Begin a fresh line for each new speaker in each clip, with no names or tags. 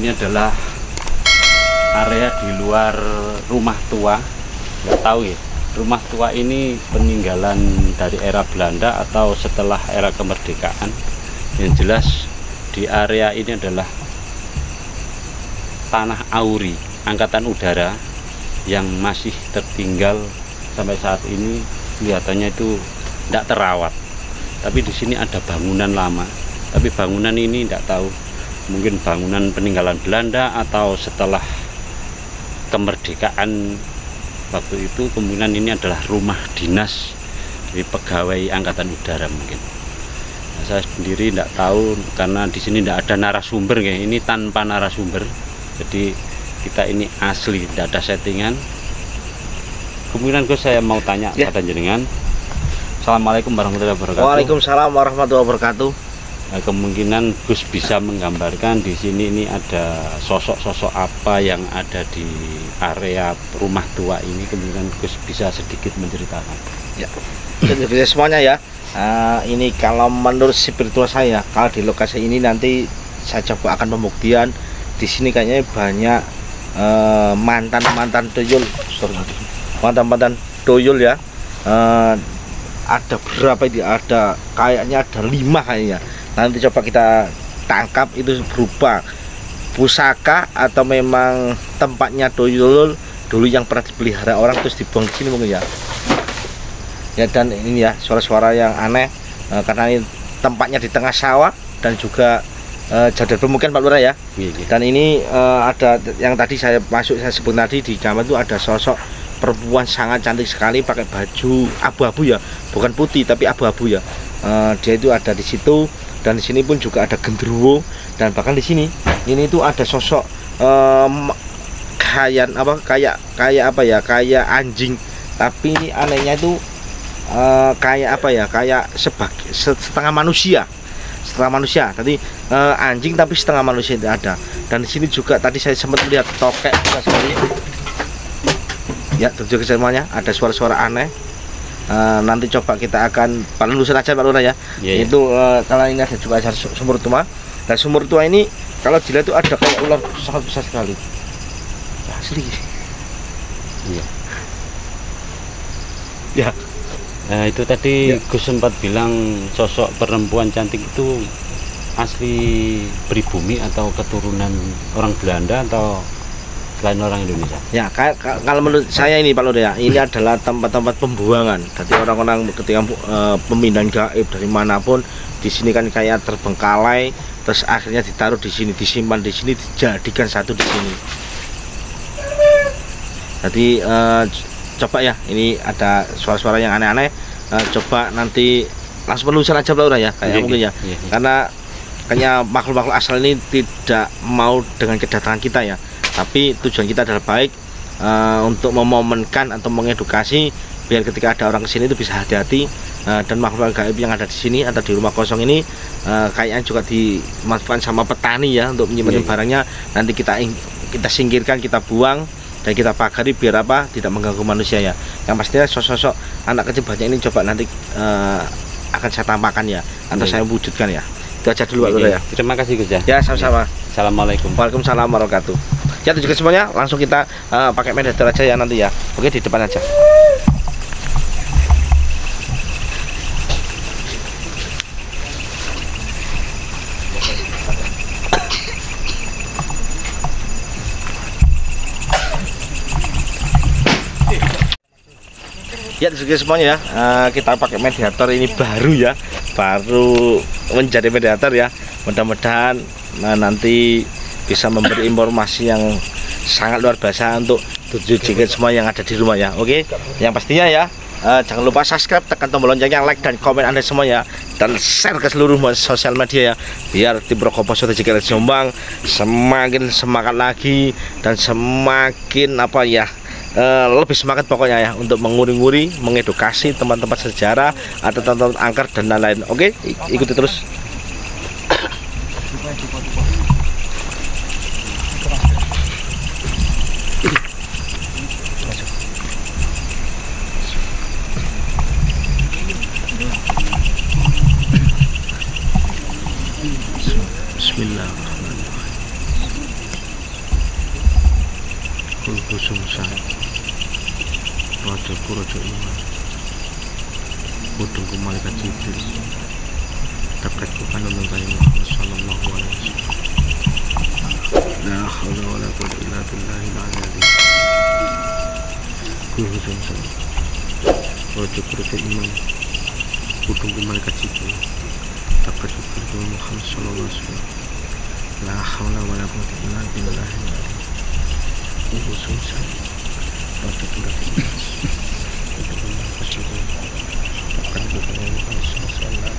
ini adalah area di luar rumah tua. Nggak tahu ya, rumah tua ini peninggalan dari era Belanda atau setelah era kemerdekaan. Yang jelas di area ini adalah tanah Auri Angkatan Udara yang masih tertinggal sampai saat ini. Kelihatannya itu tidak terawat. Tapi di sini ada bangunan lama. Tapi bangunan ini tidak tahu, mungkin bangunan peninggalan Belanda atau setelah kemerdekaan waktu itu. Kemungkinan ini adalah rumah dinas dari pegawai Angkatan Udara mungkin. Nah, saya sendiri tidak tahu karena di sini tidak ada narasumber ya. Ini tanpa narasumber. Jadi kita ini asli, tidak ada settingan. Kemungkinan saya mau tanya pada jenengan. Assalamualaikum warahmatullahi wabarakatuh.
Waalaikumsalam warahmatullahi wabarakatuh.
Nah, kemungkinan Gus bisa menggambarkan di sini ini ada sosok-sosok apa yang ada di area rumah tua ini. Kemungkinan Gus bisa sedikit menceritakan.
Ya, jadi semuanya ya. Ini kalau menurut spiritual saya, kalau di lokasi ini nanti saya coba akan pembuktian. Di sini kayaknya banyak mantan-mantan tuyul, mantan-mantan tuyul ya. Ada berapa ini? Ada kayaknya ada 5 kayaknya. Nanti coba kita tangkap itu berupa pusaka atau memang tempatnya tuyul dulu yang pernah dipelihara orang terus dibuang di sini mungkin ya. Ya, dan ini ya suara-suara yang aneh karena ini tempatnya di tengah sawah dan juga jadwal pemukiman Pak Lurah ya. Dan ini ada yang tadi saya sebut tadi di gambar itu ada sosok perempuan sangat cantik sekali pakai baju abu-abu ya, bukan putih tapi abu-abu ya. Dia itu ada di situ. Dan di sini pun juga ada genderuwo, dan bahkan di sini ini tuh ada sosok kayak anjing, tapi ini anehnya itu kayak setengah manusia. Tadi anjing tapi setengah manusia itu ada. Dan di sini juga tadi saya sempat melihat tokek ya, terjadi semuanya ada suara-suara aneh. Nanti coba kita akan penelusuran aja Pak Lurah ya. Itu kalau ini ada juga sumur tua. Dan sumur tua ini kalau dilihat itu ada kayak ular sangat besar sekali. Asli. Iya. Ya.
Nah, itu tadi Gus sempat bilang sosok perempuan cantik itu asli pribumi atau keturunan orang Belanda atau selain orang Indonesia?
Ya, kalau menurut saya ini Pak Lurah ya, ini adalah tempat-tempat pembuangan. Jadi orang-orang ketika pemindahan gaib dari manapun di sini kan kayak terbengkalai, terus akhirnya ditaruh di sini, disimpan di sini, dijadikan satu di sini. Jadi coba ya, ini ada suara-suara yang aneh-aneh. Coba nanti langsung penelusuran aja Pak Lurah ya, kayak mungkin ya. Karena kayaknya makhluk-makhluk asal ini tidak mau dengan kedatangan kita ya. Tapi tujuan kita adalah baik untuk memomenkan atau mengedukasi biar ketika ada orang kesini itu bisa hati-hati. Dan makhluk gaib yang ada di sini atau di rumah kosong ini kayaknya juga dimanfaatkan sama petani ya untuk menyimpan barangnya. Nanti kita singkirkan, kita buang dan kita pagari biar apa? Tidak mengganggu manusia ya. Yang pastinya sosok anak kecil banyak ini coba nanti akan saya tampakkan ya, atau saya wujudkan ya. Itu aja dulu Pak Lurah ya.
Terima kasih Gus ya.
Ya, sama-sama.
Assalamualaikum.
Waalaikumsalam warahmatullahi wabarakatuh. Ya, itu juga semuanya langsung kita pakai mediter aja ya nanti ya. Oke, di depan aja. Ya, juga semuanya ya. Kita pakai mediator ini baru ya, baru menjadi mediator ya. Mudah-mudahan nanti bisa memberi informasi yang sangat luar biasa untuk tujuh jenggot semua yang ada di rumah ya. Oke, yang pastinya ya jangan lupa subscribe, tekan tombol loncengnya, like dan komen Anda semua ya, dan share ke seluruh sosial media ya, biar tim Rokoposo Jenggot Jombang semakin semangat lagi dan semakin apa ya, lebih semangat pokoknya ya untuk menguri-nguri, mengedukasi tempat-tempat sejarah atau tempat-tempat angker dan lain-lain. Oke, ikuti terus. Bismillahirrahmanirrahim. Sungsang Rajaku Raja Iman Kudungku Malaikat Jibril Terkatku kanunung kaya Muhammad sallallahu alaihi wasallam. La haula wala quwwata illa billahil aliyyil azim. Sungsang Rajaku Raja Iman Kudungku Malaikat Jibril Terkatku kanunung Muhammad sallallahu alaihi wasallam. La haula wala quwwata illa billahil azim. Sungsang Rajaku Raja Iman Kudungku Malaikat Jibril Terkatku kanunung Muhammad sallallahu alaihi wasallam.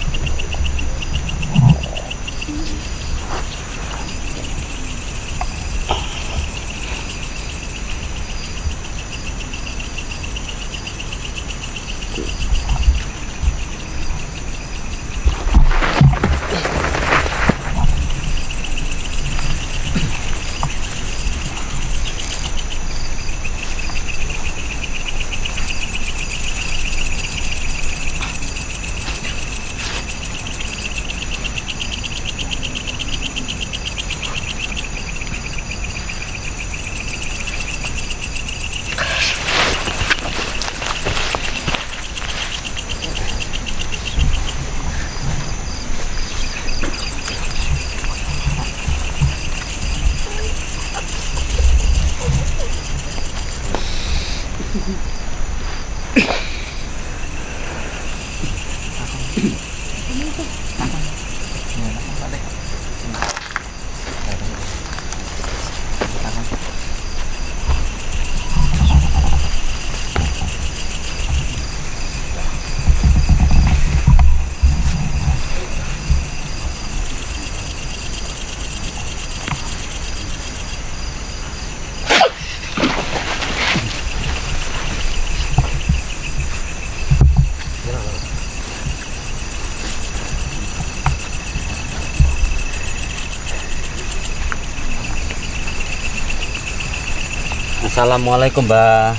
Assalamualaikum Mbah.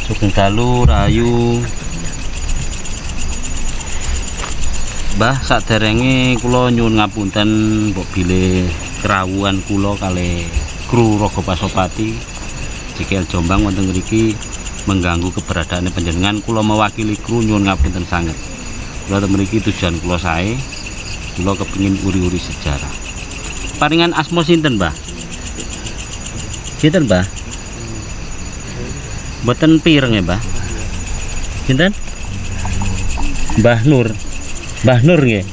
Sugeng dalu rahayu. Mbah, saderenge kula nyuwun ngapunten mbok bilih kerawuhan kula kalih kru Raga Pasopati Jekel Jombang wonten mriki mengganggu keberadaan panjenengan. Kula mewakili kru nyuwun ngapunten sanget. Kula ten mriki tujuan kula sae, kula kepengin uri-uri sejarah. Paringan asma sinten, Mbah? Sinten, Mbah? Mboten pireng ya, Mbah. Sinten? Mbah Nur. Mbah Nur nggih.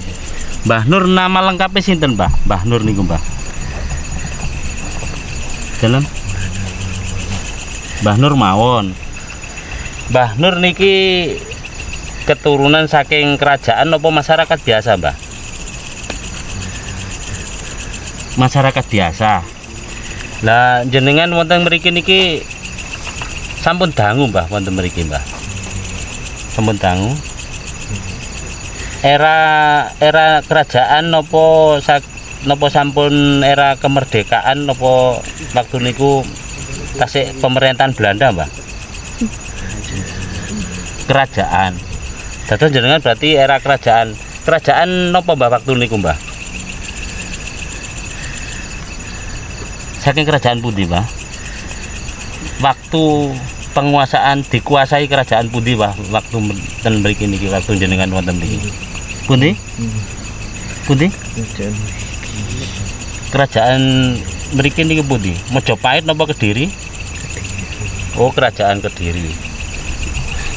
Mbah Nur nama lengkapnya sinten, Mbah? Mbah Nur niku, Mbah. Dalam Mbah Nur mawon. Mbah Nur niki keturunan saking kerajaan apa masyarakat biasa, Mbah? Masyarakat biasa. Lah jenengan wonten mriki niki sampun dangu, Mbah, wonten mriki, Mbah. Sampun dangu. Era kerajaan napa sampun era kemerdekaan napa waktu niku tasik pemerintahan Belanda, Mbah? Kerajaan. Dados jenengan berarti era kerajaan. Kerajaan napa, Mbah, waktu niku, Mbah? Saking kerajaan pundi, Mbah? Waktu penguasaan dikuasai kerajaan pundi, Mbah? Waktu ten mriki niki, waktu jenengan wonten mriki. Pundi? Pundi? Kerajaan mriki niki pundi? Majapahit napa Kediri? Oh, kerajaan Kediri.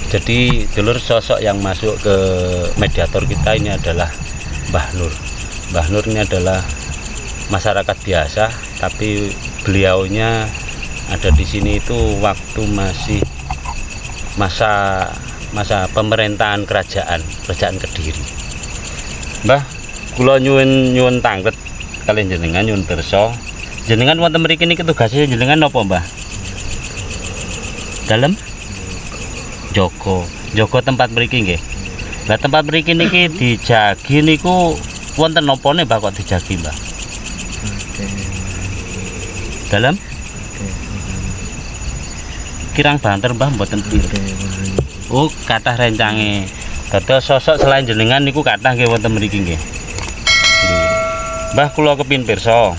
Jadi dulur sosok yang masuk ke mediator kita ini adalah Mbah Nur. Mbah Nur ini adalah masyarakat biasa, tapi beliaunya ada di sini itu waktu masih masa pemerintahan kerajaan Kediri. Mbah, kula nyuwun tanglet kalian jenengan nyuwun pirsa. Jenengan wonten mriki niki tugasnya jenengan napa, Mbah? Dalem Joko tempat mriki nggih. Lah tempat mriki niki dijagi niku wonten nopane, Mbah, kok dijagi, Mbah? Dalem kirang banter, Mbah, mboten pir. Oh, kathah rencange. Dados sosok selain jenengan niku kathah nggih wonten mriki nggih. Mbah, kula kepin pirsa.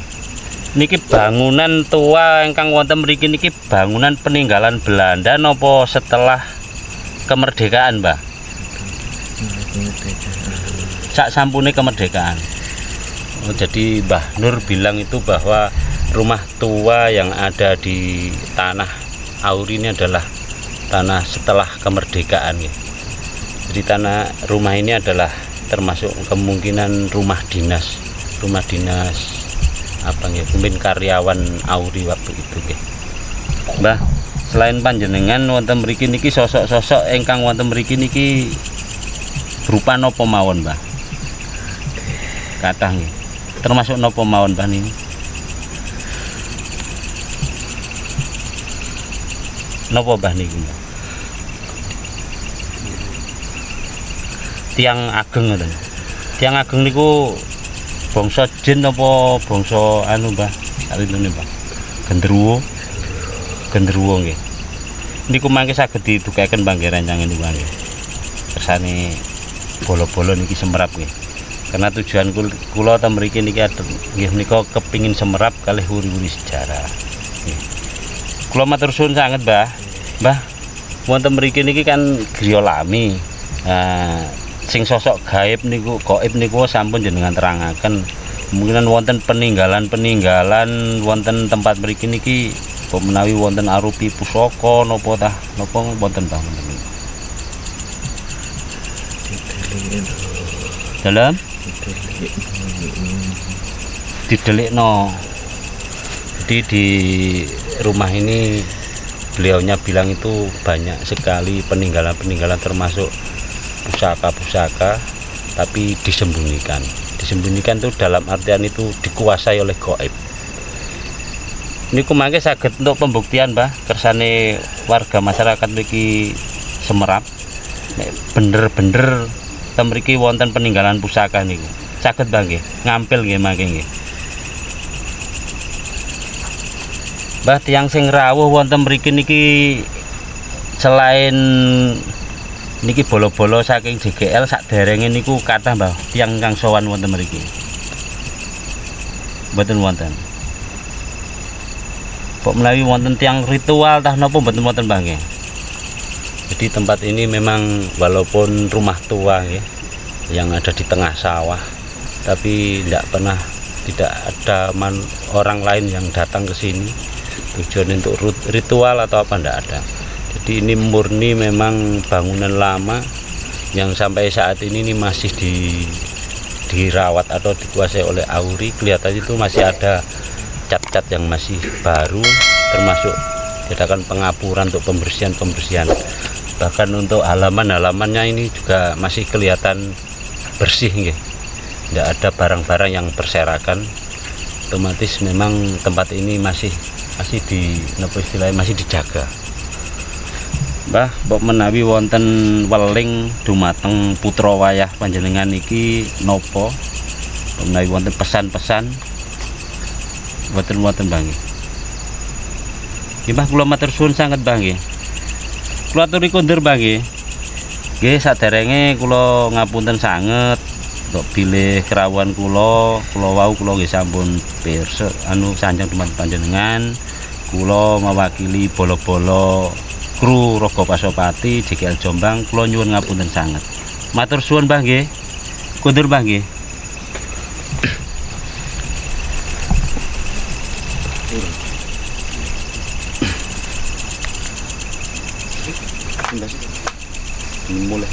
Niki bangunan tua ingkang wonten mriki niki bangunan peninggalan Belanda nopo setelah kemerdekaan, Mbah? Sak sampune kemerdekaan. Oh, jadi Mbah Nur bilang itu bahwa rumah tua yang ada di tanah Auri ini adalah tanah setelah kemerdekaan ya. Jadi rumah ini adalah termasuk kemungkinan rumah dinas apa ya, mungkin karyawan Auri waktu itu ya. Mbah, selain panjenengan wonten mriki niki sosok-sosok ingkang wonten mriki niki berupa napa mawon, Mbah? Kathah nggih. Termasuk napa mawon, Mbah niki? Napa Mbah niki, Mbah? Tiang ageng ngoten. Tiang ageng niku bangsa jin apa bangsa anu, Mbah? Sarintune, Mbah. Genderuwo nggih. Niku mangke saged didukaken Mbah rancangan niku nggih. Kersane bolo-bolo niki semerap nggih. Karena tujuan kula ta mriki niki nggih menika kepingin semerap kalih wuri-wuri sejarah. Nggih. Kula matur suwun sanget, Mbah. Mbah, wonten mriki niki kan griya lami. Sing sosok gaib niku sampun jenengan terangaken. Kemungkinan wonten peninggalan wonten tempat mriki niki kok menawi wonten arupi pusaka napa wonten Mbah? Dalam didelikno. Jadi di rumah ini beliaunya bilang itu banyak sekali peninggalan termasuk pusaka-pusaka, tapi disembunyikan itu dalam artian itu dikuasai oleh gaib. Niku mangke saged untuk pembuktian, Mbah, kersane warga masyarakat mriki semerap nek bener-bener mriki wonten peninggalan pusaka niku. Saged Mbah nggih ngampil nggih mangke nggih. Mbah, tiyang sing rawuh wonten mriki niki selain niki bolo-bolo saking JGL sakderenge niku kathah Mbah tiyang kang sowan wonten mriki. Mboten wonten. Kok menawi wonten tiyang ritual tah napa mboten wonten Mbah nggih. Jadi tempat ini memang walaupun rumah tua ya, yang ada di tengah sawah, tapi tidak ada orang lain yang datang ke sini tujuan untuk ritual atau apa, tidak ada. Jadi ini murni memang bangunan lama yang sampai saat ini masih dirawat atau dikuasai oleh Auri. Kelihatannya itu masih ada cat-cat yang masih baru, termasuk diadakan pengapuran untuk pembersihan. Bahkan untuk halaman-halamannya ini juga masih kelihatan bersih nggih. Tidak ada barang-barang yang berserakan. Otomatis memang tempat ini masih dijaga. Mbah, mbok menawi wonten weling dumateng putra wayah panjenengan iki napa? Menawi wonten pesan-pesan wonten Mbah nggih. Nggih Mbah, kula matur suwun sanget Mbah nggih. Kula aturi kondur Mbah nggih. Nggih, saderenge kula ngapunten sanget untuk bilih kerawuhan kula wau kula nggih sampun pirsa sanjang dumateng panjenengan. Kula mewakili bolo-bolo kru Rogo Pasopati JGL Jombang, kula nyuwun ngapunten sanget. Matur suwun Mbah nggih. Kondur Mbah nggih. Mulai.